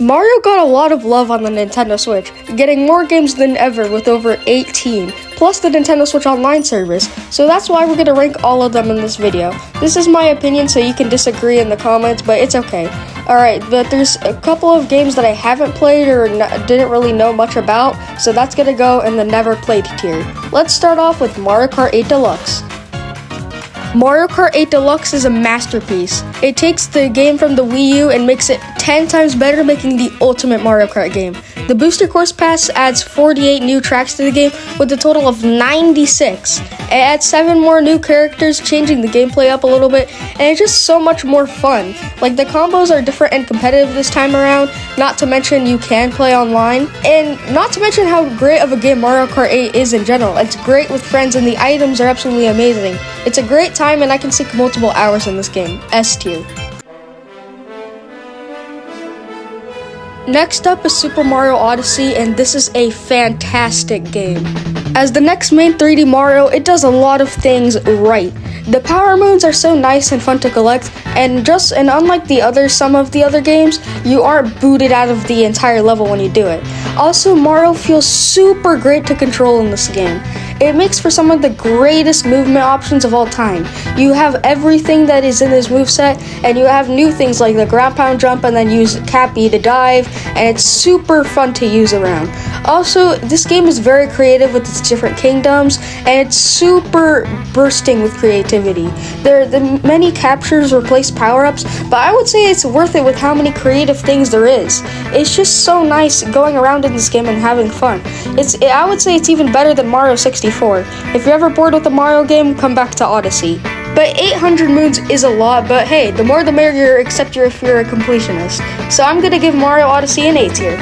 Mario got a lot of love on the Nintendo Switch, getting more games than ever with over 18, plus the Nintendo Switch Online service, so that's why we're going to rank all of them in this video. This is my opinion, so you can disagree in the comments, but it's okay. Alright, but there's a couple of games that I haven't played or didn't really know much about, so that's going to go in the never played tier. Let's start off with Mario Kart 8 Deluxe. Mario Kart 8 Deluxe is a masterpiece. It takes the game from the Wii U and makes it 10 times better, making the ultimate Mario Kart game. The Booster Course Pass adds 48 new tracks to the game with a total of 96. It adds 7 more new characters, changing the gameplay up a little bit, and it's just so much more fun. Like, the combos are different and competitive this time around, not to mention you can play online, and not to mention how great of a game Mario Kart 8 is in general. It's great with friends and the items are absolutely amazing. It's a great time and I can sink multiple hours in this game. S tier. Next up is Super Mario Odyssey, and this is a fantastic game. As the next main 3D Mario, it does a lot of things right. The power moons are so nice and fun to collect, and unlike some of the other games, you aren't booted out of the entire level when you do it. Also, Mario feels super great to control in this game. It makes for some of the greatest movement options of all time. You have everything that is in this moveset, and you have new things like the ground pound jump and then use Cappy to dive, and it's super fun to use around. Also, this game is very creative with its different kingdoms, and it's super bursting with creativity. The many captures replace power-ups, but I would say it's worth it with how many creative things there is. It's just so nice going around in this game and having fun. I would say it's even better than Mario 64. If you're ever bored with the Mario game, come back to Odyssey. But 800 moons is a lot, but hey, the more the merrier, except if you're a completionist. So I'm gonna give Mario Odyssey an A tier.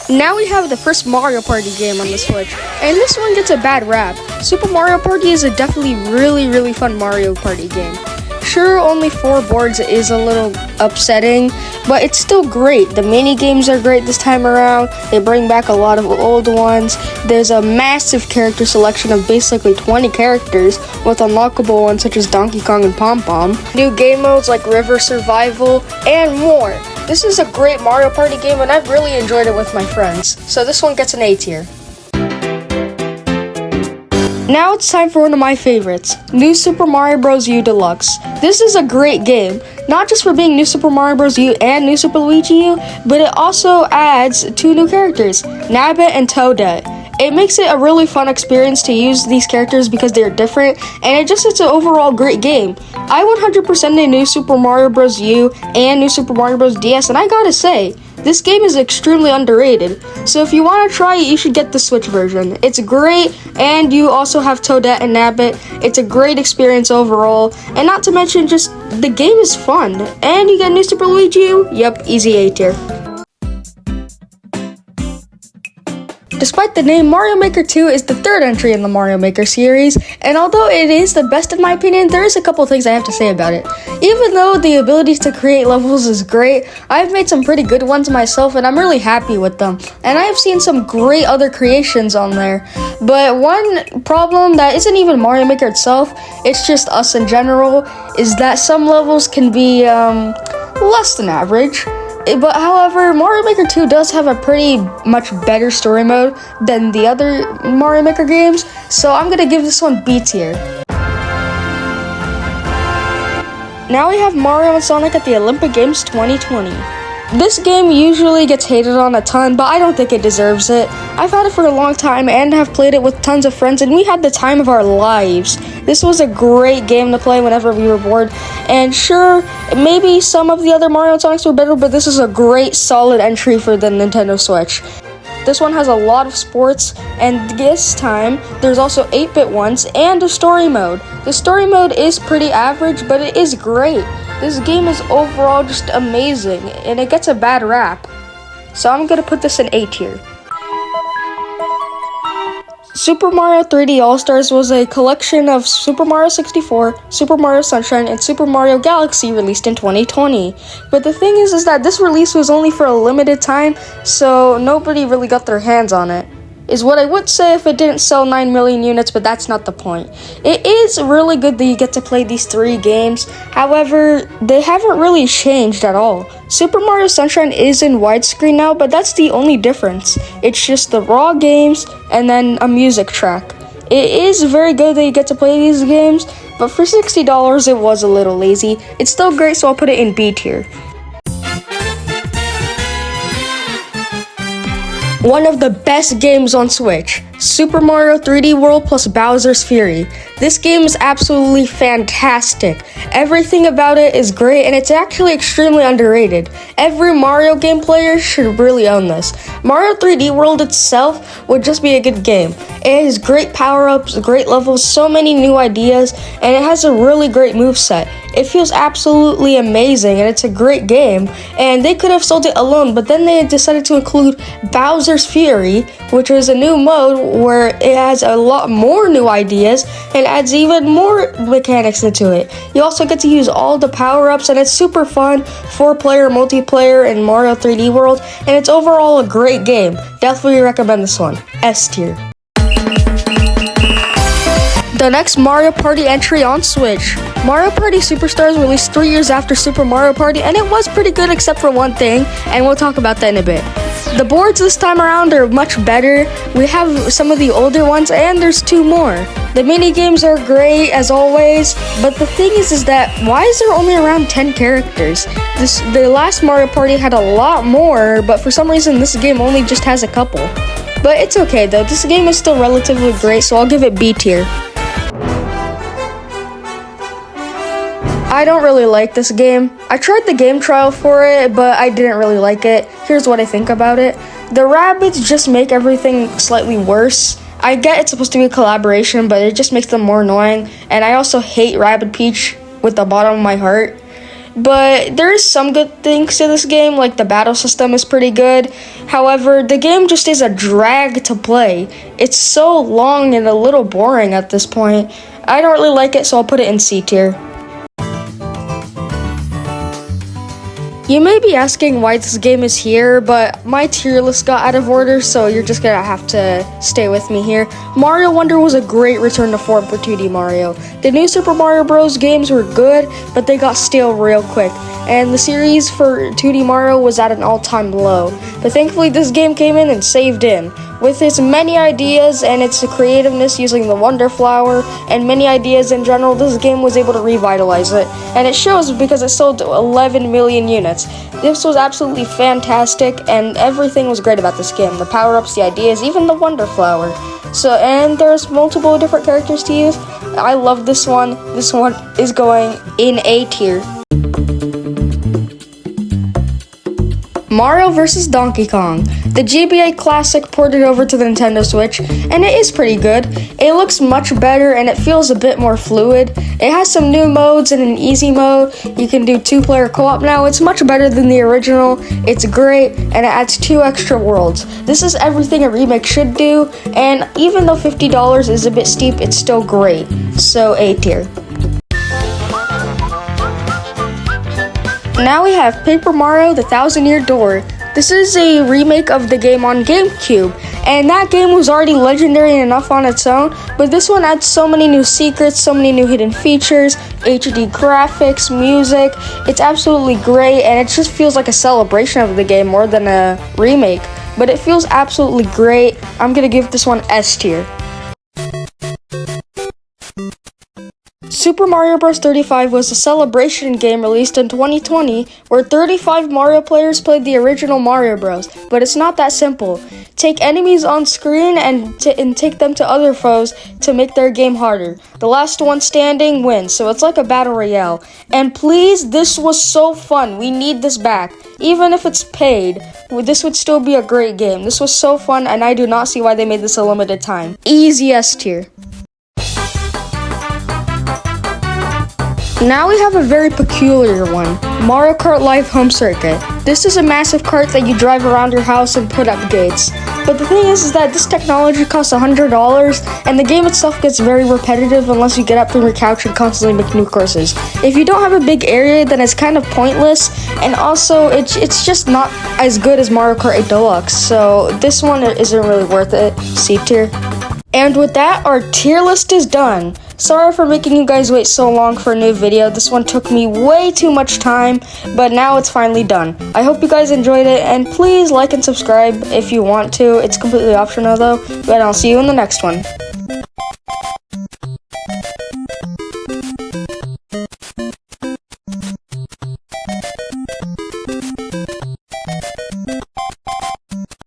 Now we have the first Mario Party game on the Switch, and this one gets a bad rap. Super Mario Party is a definitely really fun Mario Party game. Sure, only 4 boards is a little upsetting, but it's still great. The mini games are great this time around. They bring back a lot of old ones. There's a massive character selection of basically 20 characters with unlockable ones such as Donkey Kong and Pom Pom. New game modes like River Survival and more. This is a great Mario Party game and I've really enjoyed it with my friends. So this one gets an A tier. Now it's time for one of my favorites, New Super Mario Bros. U Deluxe. This is a great game, not just for being New Super Mario Bros. U and New Super Luigi U, but it also adds 2 new characters, Nabbit and Toadette. It makes it a really fun experience to use these characters because they're different, and it's an overall great game. I 100%ed New Super Mario Bros. U and New Super Mario Bros. DS, and I gotta say, this game is extremely underrated, so if you want to try it, you should get the Switch version. It's great, and you also have Toadette and Nabbit. It's a great experience overall, and not to mention, just the game is fun. And you get New Super Luigi U? Yep, easy A tier. Despite the name, Mario Maker 2 is the 3rd entry in the Mario Maker series, and although it is the best in my opinion, there is a couple things I have to say about it. Even though the ability to create levels is great, I've made some pretty good ones myself and I'm really happy with them. And I have seen some great other creations on there. But one problem that isn't even Mario Maker itself, it's just us in general, is that some levels can be less than average. But however, Mario Maker 2 does have a pretty much better story mode than the other Mario Maker games, so I'm gonna give this one B tier. Now we have Mario and Sonic at the Olympic Games 2020. This game usually gets hated on a ton, but I don't think it deserves it. I've had it for a long time and have played it with tons of friends, and we had the time of our lives. This was a great game to play whenever we were bored, and sure, maybe some of the other Mario and Sonics were better, but this is a great, solid entry for the Nintendo Switch. This one has a lot of sports, and this time, there's also 8-bit ones and a story mode. The story mode is pretty average, but it is great. This game is overall just amazing, and it gets a bad rap. So I'm gonna put this in A tier. Super Mario 3D All-Stars was a collection of Super Mario 64, Super Mario Sunshine, and Super Mario Galaxy released in 2020. But the thing is that this release was only for a limited time, so nobody really got their hands on it. is what I would say if it didn't sell 9 million units, but that's not the point. It is really good that you get to play these 3 games. However, they haven't really changed at all. Super Mario Sunshine is in widescreen now, but that's the only difference. It's just the raw games and then a music track. It is very good that you get to play these games, but for $60 it was a little lazy. It's still great, so I'll put it in B tier. One of the best games on Switch, Super Mario 3D World plus Bowser's Fury. This game is absolutely fantastic. Everything about it is great, and it's actually extremely underrated. Every Mario game player should really own this. Mario 3D World itself would just be a good game. It has great power-ups, great levels, so many new ideas, and it has a really great moveset. It feels absolutely amazing, and it's a great game, and they could have sold it alone, but then they decided to include Bowser's Fury, which is a new mode where it has a lot more new ideas and adds even more mechanics into it. You also get to use all the power-ups, and it's super fun, 4-player multiplayer in Mario 3D World, and it's overall a great game. Definitely recommend this one. S tier. The next Mario Party entry on Switch. Mario Party Superstars released 3 years after Super Mario Party, and it was pretty good except for one thing, and we'll talk about that in a bit. The boards this time around are much better. We have some of the older ones, and there's 2 more. The mini games are great as always, but the thing is that why is there only around 10 characters? The last Mario Party had a lot more, but for some reason this game only just has a couple. But it's okay though, this game is still relatively great, so I'll give it B tier. I don't really like this game. I tried the game trial for it, but I didn't really like it. Here's what I think about it. The rabbits just make everything slightly worse. I get it's supposed to be a collaboration, but it just makes them more annoying. And I also hate Rabbid Peach with the bottom of my heart. But there is some good things to this game, like the battle system is pretty good. However, the game just is a drag to play. It's so long and a little boring at this point. I don't really like it, so I'll put it in C tier. You may be asking why this game is here, but my tier list got out of order, so you're just gonna have to stay with me here. Mario Wonder was a great return to form for 2D Mario. The new Super Mario Bros. Games were good, but they got stale real quick, and the series for 2D Mario was at an all-time low. But thankfully this game came in and saved in. With its many ideas and its creativeness using the Wonder Flower and many ideas in general, this game was able to revitalize it. And it shows because it sold 11 million units. This was absolutely fantastic, and everything was great about this game. The power-ups, the ideas, even the Wonder Flower. And there's multiple different characters to use. I love this one. This one is going in A tier. Mario vs. Donkey Kong. The GBA Classic ported over to the Nintendo Switch, and it is pretty good. It looks much better and it feels a bit more fluid. It has some new modes and an easy mode. You can do 2-player co-op now. It's much better than the original. It's great, and it adds 2 extra worlds. This is everything a remake should do, and even though $50 is a bit steep, it's still great. So A tier. Now we have Paper Mario: The Thousand-Year Door. This is a remake of the game on GameCube, and that game was already legendary enough on its own, but this one adds so many new secrets, so many new hidden features, HD graphics, music. It's absolutely great, and it just feels like a celebration of the game more than a remake, but it feels absolutely great. I'm gonna give this one S tier. Super Mario Bros. 35 was a celebration game released in 2020 where 35 Mario players played the original Mario Bros. But it's not that simple. Take enemies on screen and take them to other foes to make their game harder. The last one standing wins, so it's like a battle royale. And please, this was so fun. We need this back. Even if it's paid, this would still be a great game. This was so fun, and I do not see why they made this a limited time. Easy S tier. Now we have a very peculiar one. Mario Kart Live Home Circuit. This is a massive cart that you drive around your house and put up gates. But the thing is that this technology costs $100, and the game itself gets very repetitive unless you get up from your couch and constantly make new courses. If you don't have a big area, then it's kind of pointless, and also it's just not as good as Mario Kart 8 Deluxe, so this one isn't really worth it. C tier. And with that, our tier list is done. Sorry for making you guys wait so long for a new video. This one took me way too much time, but now it's finally done. I hope you guys enjoyed it, and please like and subscribe if you want to. It's completely optional though, but I'll see you in the next one.